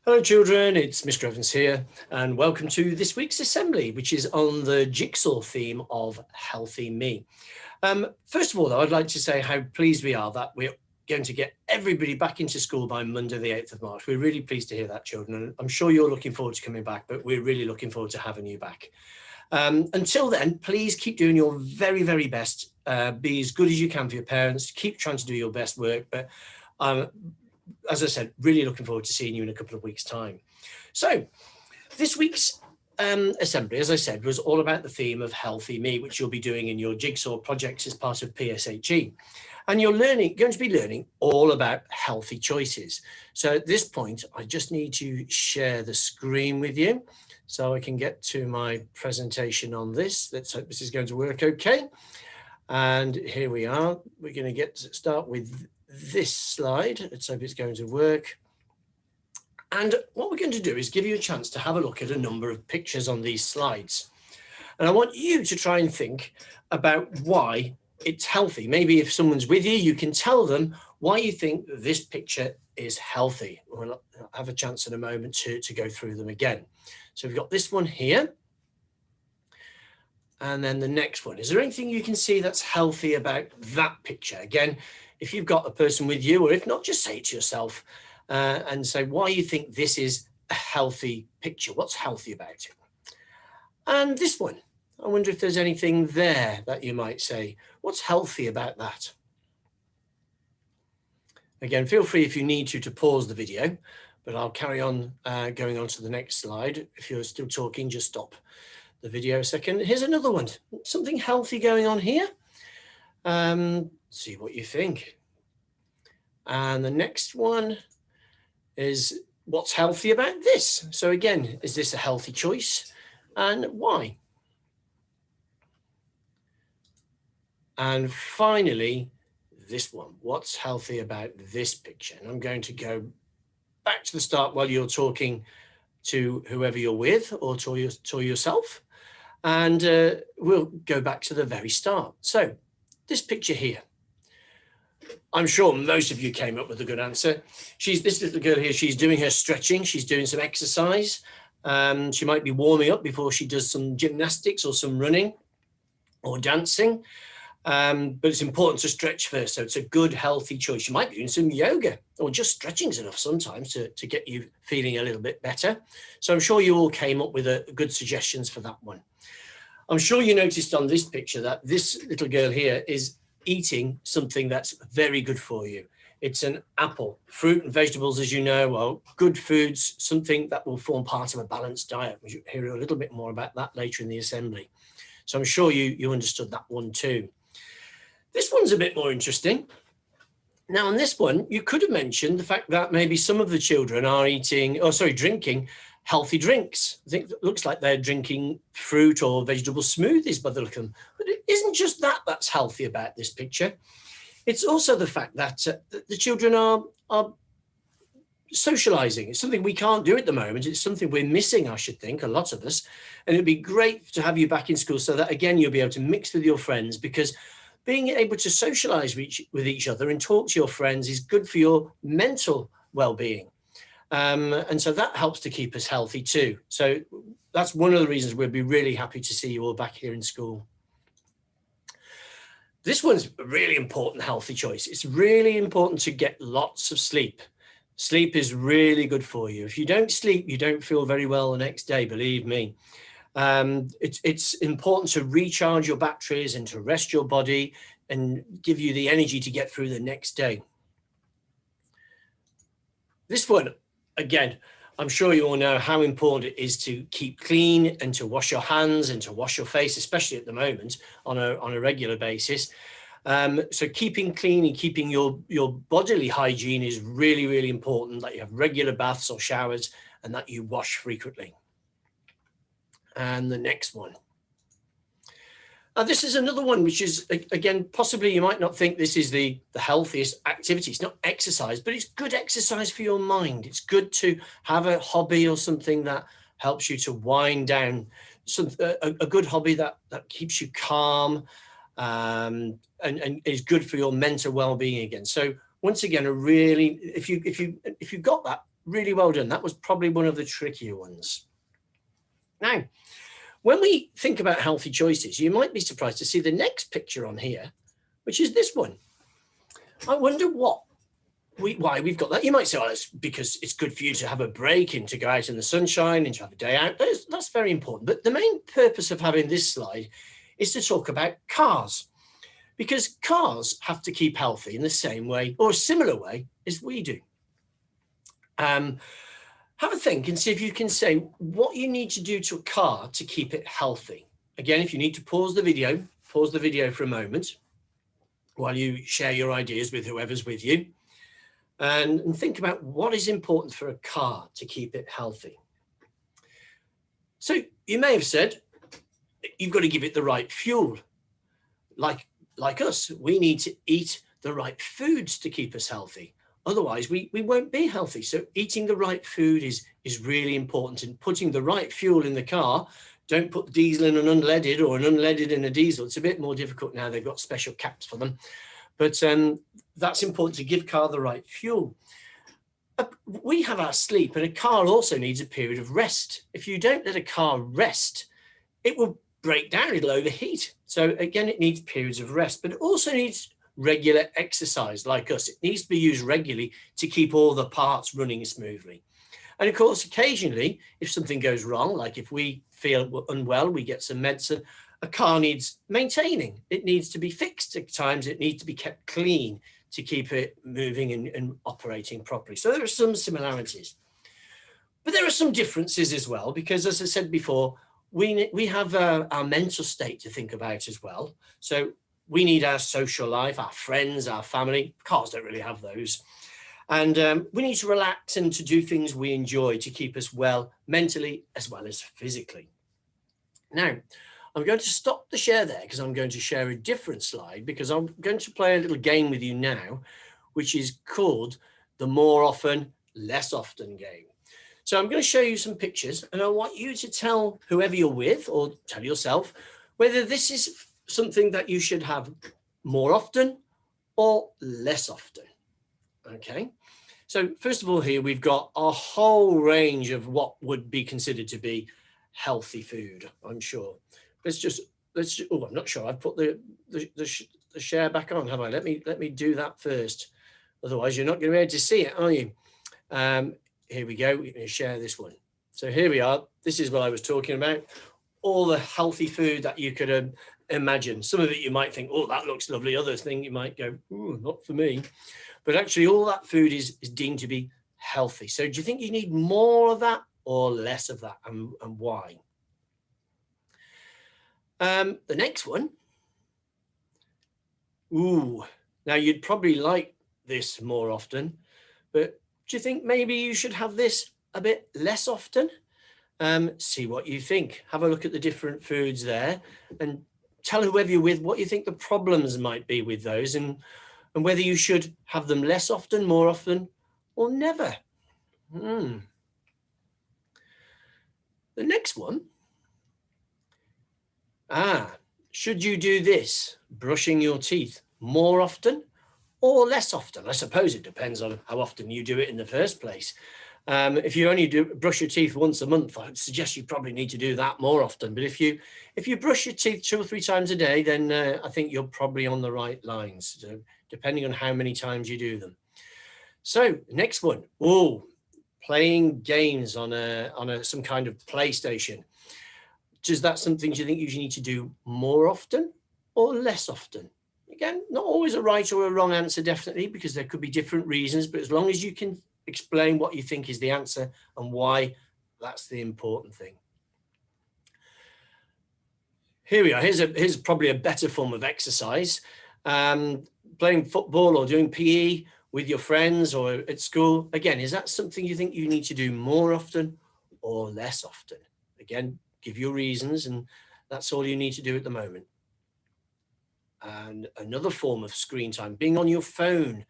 Hello children, it's Mr. Evans here and welcome to this week's assembly, which is on the jigsaw theme of Healthy Me. First of all though, I'd like to say how pleased we are that we're going to get everybody back into school by Monday the 8th of March. We're really pleased to hear that, children, and I'm sure you're looking forward to coming back, but we're really looking forward to having you back. Until then, please keep doing your very, very best. Be as good as you can for your parents. Keep trying to do your best work, but as I said, really looking forward to seeing you in a couple of weeks' time. So this week's assembly, as I said, was all about the theme of Healthy Me, which you'll be doing in your jigsaw projects as part of PSHE. And you're going to be learning all about healthy choices. So at this point, I just need to share the screen with you so I can get to my presentation on this. Let's hope this is going to work okay. And here we are. We're going to start with this slide. Let's hope it's going to work. And what we're going to do is give you a chance to have a look at a number of pictures on these slides. And I want you to try and think about why it's healthy. Maybe if someone's with you, you can tell them why you think this picture is healthy. We'll have a chance in a moment to go through them again. So we've got this one here. And then the next one. Is there anything you can see that's healthy about that picture? Again, if you've got a person with you, or if not, just say it to yourself and say why you think this is a healthy picture. What's healthy about it? And this one, I wonder if there's anything there that you might say, what's healthy about that? Again, feel free if you need to pause the video, but I'll carry on going on to the next slide. If you're still talking, just stop the video a second. Here's another one, something healthy going on here. See what you think. And the next one is what's healthy about this? So again, is this a healthy choice and why? And finally, this one, what's healthy about this picture? And I'm going to go back to the start while you're talking to whoever you're with or to yourself. And we'll go back to the very start. So this picture here, I'm sure most of you came up with a good answer. This little girl here, she's doing her stretching. She's doing some exercise. She might be warming up before she does some gymnastics or some running or dancing. But it's important to stretch first. So it's a good, healthy choice. You might be doing some yoga or just stretching's enough sometimes to get you feeling a little bit better. So I'm sure you all came up with good suggestions for that one. I'm sure you noticed on this picture that this little girl here is eating something that's very good for you. It's an apple. Fruit and vegetables, as you know, are good foods, something that will form part of a balanced diet. We'll hear a little bit more about that later in the assembly. So I'm sure you understood that one too. This one's a bit more interesting. Now on this one, you could have mentioned the fact that maybe some of the children are drinking healthy drinks. I think it looks like they're drinking fruit or vegetable smoothies by the look of them. But it isn't just that that's healthy about this picture. It's also the fact that the children are socializing. It's something we can't do at the moment. It's something we're missing, I should think, a lot of us. And it'd be great to have you back in school so that, again, you'll be able to mix with your friends, because being able to socialize with each other and talk to your friends is good for your mental well-being. And so that helps to keep us healthy too. So that's one of the reasons we'll be really happy to see you all back here in school. This one's a really important healthy choice. It's really important to get lots of sleep. Sleep is really good for you. If you don't sleep, you don't feel very well the next day, believe me. It's important to recharge your batteries and to rest your body and give you the energy to get through the next day. This one, again, I'm sure you all know how important it is to keep clean and to wash your hands and to wash your face, especially at the moment on a regular basis. So keeping clean and keeping your bodily hygiene is really, really important, that you have regular baths or showers and that you wash frequently. And the next one. This is another one, which is, again, possibly you might not think this is the healthiest activity. It's not exercise, but it's good exercise for your mind. It's good to have a hobby or something that helps you to wind down, a good hobby that keeps you calm and is good for your mental well-being again. So once again, if you've got that Really well done. That was probably one of the trickier ones. Now, when we think about healthy choices, you might be surprised to see the next picture on here, which is this one. I wonder why we've got that. You might say, oh, it's because it's good for you to have a break and to go out in the sunshine and to have a day out. That's very important. But the main purpose of having this slide is to talk about cars, because cars have to keep healthy in the same way or a similar way as we do. Have a think and see if you can say what you need to do to a car to keep it healthy. Again, if you need to pause the video for a moment while you share your ideas with whoever's with you, and think about what is important for a car to keep it healthy. So you may have said, you've got to give it the right fuel. Like us, we need to eat the right foods to keep us healthy. Otherwise, we won't be healthy. So eating the right food is really important, and putting the right fuel in the car. Don't put diesel in an unleaded or an unleaded in a diesel. It's a bit more difficult now. They've got special caps for them. But that's important, to give car the right fuel. We have our sleep, and a car also needs a period of rest. If you don't let a car rest, it will break down, it'll overheat. So again, it needs periods of rest, but it also needs regular exercise. Like us, it needs to be used regularly to keep all the parts running smoothly. And of course, occasionally, if something goes wrong, like if we feel unwell, we get some medicine, a car needs maintaining. It needs to be fixed at times. It needs to be kept clean to keep it moving and operating properly. So there are some similarities, but there are some differences as well, because as I said before, we have our mental state to think about as well. So we need our social life, our friends, our family. Cars don't really have those. And we need to relax and to do things we enjoy to keep us well mentally as well as physically. Now, I'm going to stop the share there because I'm going to share a different slide, because I'm going to play a little game with you now, which is called the more often, less often game. So I'm going to show you some pictures, and I want you to tell whoever you're with, or tell yourself, whether this is something that you should have more often or less often. Okay. So first of all, here we've got a whole range of what would be considered to be healthy food, I'm sure. Oh, I'm not sure. I've put the share back on, have I? Let me do that first. Otherwise, you're not going to be able to see it, are you? Here we go. We're going to share this one. So here we are. This is what I was talking about. All the healthy food that you could imagine. Some of it you might think, oh, that looks lovely. Other thing you might go, oh, not for me. But actually, all that food is deemed to be healthy. So do you think you need more of that or less of that, and why? The next one. Ooh, now you'd probably like this more often, but do you think maybe you should have this a bit less often? See what you think. Have a look at the different foods there and tell whoever you're with what you think the problems might be with those, and whether you should have them less often, more often, or never. The next one. Should you do this, brushing your teeth, more often or less often? I suppose it depends on how often you do it in the first place. If you only brush your teeth once a month, I'd suggest you probably need to do that more often. But if you brush your teeth 2 or 3 times a day, then I think you're probably on the right lines, so depending on how many times you do them. So next one. Oh, playing games on some kind of PlayStation. Is that something you think you need to do more often or less often? Again, not always a right or a wrong answer, definitely, because there could be different reasons, but as long as you can explain what you think is the answer and why, that's the important thing. Here we are. Here's probably a better form of exercise. Playing football or doing PE with your friends or at school. Again, is that something you think you need to do more often or less often? Again, give your reasons, and that's all you need to do at the moment. And another form of screen time, being on your phone,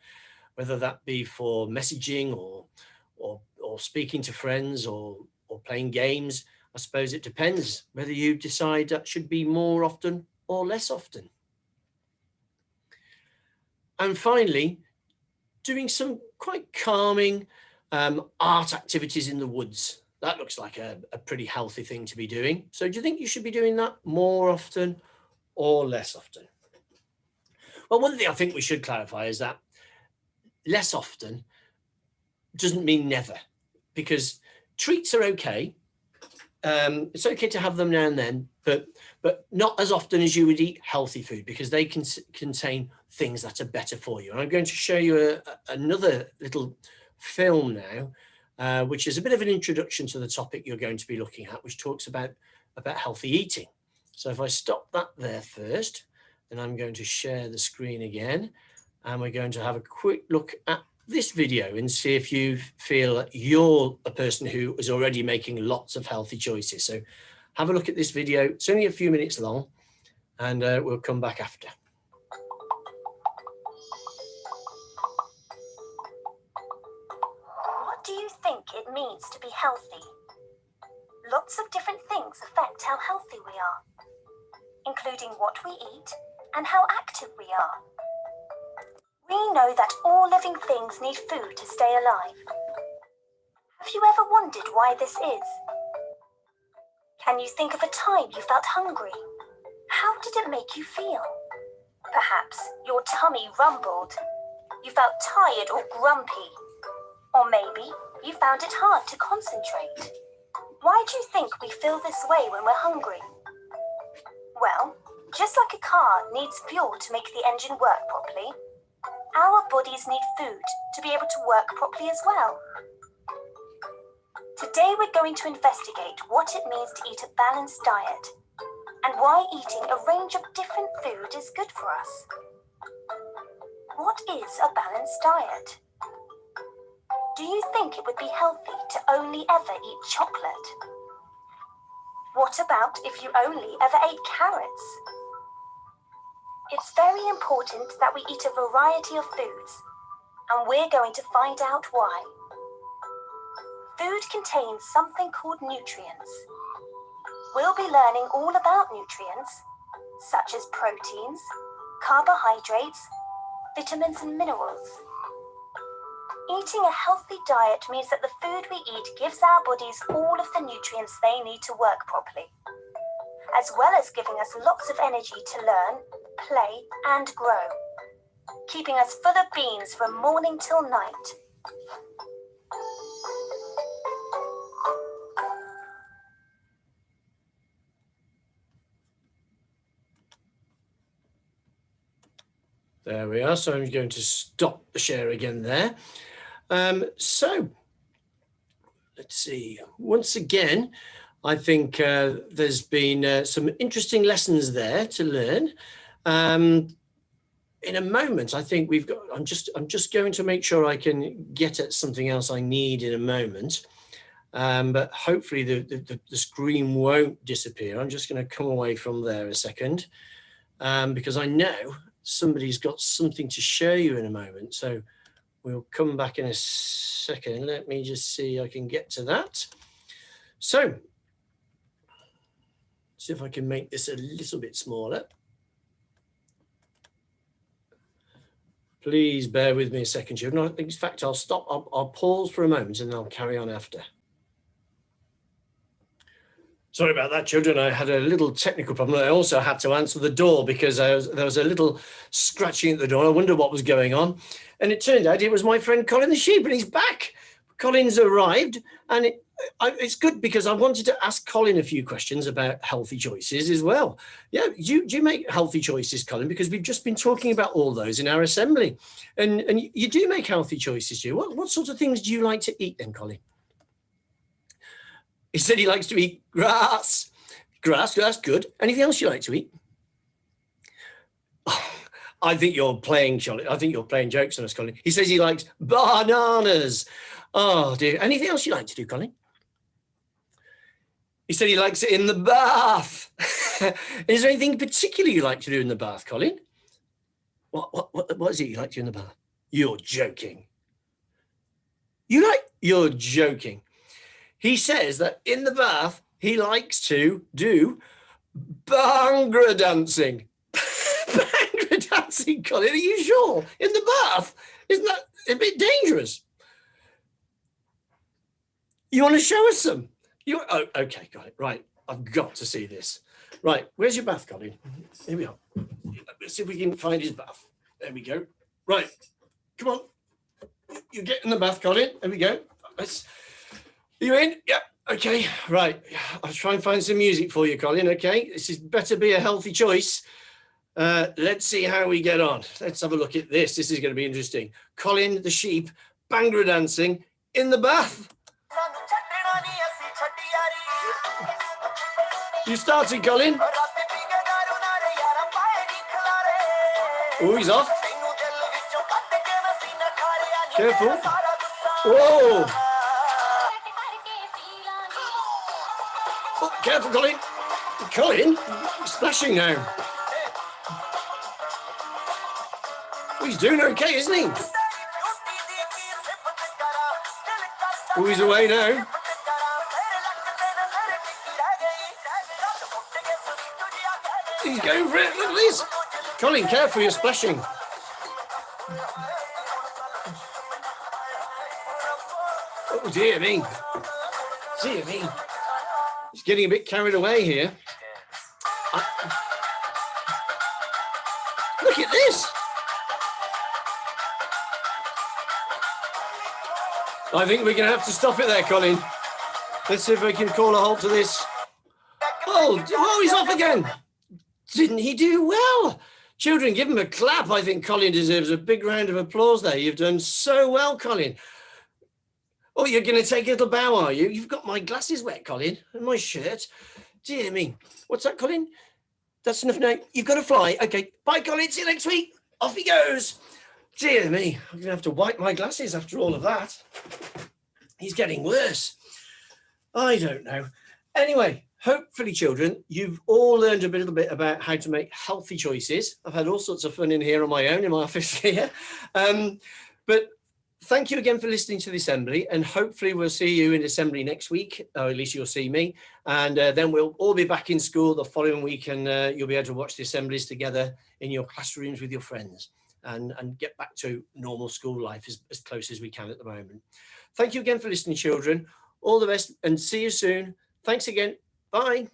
whether that be for messaging or speaking to friends or playing games. I suppose it depends whether you decide that should be more often or less often. And finally, doing some quite calming Art activities in the woods. That looks like a pretty healthy thing to be doing. So do you think you should be doing that more often or less often? Well, one thing I think we should clarify is that less often doesn't mean never, because treats are okay. It's okay to have them now and then, but not as often as you would eat healthy food, because they can contain things that are better for you. And I'm going to show you another little film now, which is a bit of an introduction to the topic you're going to be looking at, which talks about healthy eating. So if I stop that there first, then I'm going to share the screen again, and we're going to have a quick look at this video and see if you feel that you're a person who is already making lots of healthy choices. So have a look at this video. It's only a few minutes long, and we'll come back after. What do you think it means to be healthy? Lots of different things affect how healthy we are, including what we eat and how active we are. We know that all living things need food to stay alive. Have you ever wondered why this is? Can you think of a time you felt hungry? How did it make you feel? Perhaps your tummy rumbled. You felt tired or grumpy. Or maybe you found it hard to concentrate. Why do you think we feel this way when we're hungry? Well, just like a car needs fuel to make the engine work properly, our bodies need food to be able to work properly as well. Today we're going to investigate what it means to eat a balanced diet and why eating a range of different food is good for us. What is a balanced diet? Do you think it would be healthy to only ever eat chocolate? What about if you only ever ate carrots? It's very important that we eat a variety of foods, and we're going to find out why. Food contains something called nutrients. We'll be learning all about nutrients, such as proteins, carbohydrates, vitamins and minerals. Eating a healthy diet means that the food we eat gives our bodies all of the nutrients they need to work properly, as well as giving us lots of energy to learn, play and grow, keeping us full of beans from morning till night. There we are. So I'm going to stop the share again there. So let's see. Once again, I think there's been some interesting lessons there to learn. In a moment, I think we've got, I'm just going to make sure I can get at something else I need in a moment. But hopefully the screen won't disappear. I'm just going to come away from there a second, because I know somebody's got something to show you in a moment. So we'll come back in a second. Let me just see I can get to that. So see if I can make this a little bit smaller. Please bear with me a second, children. In fact, I'll stop. I'll pause for a moment and I'll carry on after. Sorry about that, children. I had a little technical problem. I also had to answer the door because there was a little scratching at the door. I wondered what was going on. And it turned out it was my friend Colin the sheep, and he's back. Colin's arrived, and it's good because I wanted to ask Colin a few questions about healthy choices as well. Yeah, do you make healthy choices, Colin? Because we've just been talking about all those in our assembly. And you do make healthy choices, do you? What sort of things do you like to eat then, Colin? He said he likes to eat grass. Grass, good. Anything else you like to eat? Oh, I think you're playing, Charlotte. I think you're playing jokes on us, Colin. He says he likes bananas. Oh, dear. Anything else you like to do, Colin? He said he likes it in the bath. Is there anything particular you like to do in the bath, Colin? What is it you like to do in the bath? You're joking. You're joking. He says that in the bath, he likes to do Bhangra dancing. Bhangra dancing, Colin, are you sure? In the bath? Isn't that a bit dangerous? You want to show us some? Oh, okay, got it. Right, I've got to see this. Right, where's your bath, Colin? Here we are. Let's see if we can find his bath. There we go. Right, come on. You get in the bath, Colin. There we go. Are you in? Yep. Okay. Right. I'll try and find some music for you, Colin. Okay. This is better be a healthy choice. Let's see how we get on. Let's have a look at this. This is going to be interesting. Colin the sheep, Bhangra dancing in the bath. You started, Colin. Oh, he's off. Careful. Whoa. Oh, careful, Colin. Colin, splashing now. Oh, he's doing okay, isn't he? Oh, he's away now. He's going for it. Look at this. Colin, careful, you're splashing. Oh, dear me. Dear me. He's getting a bit carried away here. Look at this. I think we're going to have to stop it there, Colin. Let's see if we can call a halt to this. Oh, he's off again. Didn't he do well? Children, give him a clap. I think Colin deserves a big round of applause there. You've done so well, Colin. Oh, you're going to take a little bow, are you? You've got my glasses wet, Colin, and my shirt. Dear me. What's that, Colin? That's enough now. You've got to fly. Okay. Bye, Colin. See you next week. Off he goes. Dear me. I'm going to have to wipe my glasses after all of that. He's getting worse. I don't know. Anyway, hopefully, children, you've all learned a little bit about how to make healthy choices. I've had all sorts of fun in here on my own in my office here. But thank you again for listening to the assembly, and hopefully we'll see you in assembly next week, or at least you'll see me. And then we'll all be back in school the following week, and you'll be able to watch the assemblies together in your classrooms with your friends and get back to normal school life as close as we can at the moment. Thank you again for listening, children. All the best and see you soon. Thanks again. Bye.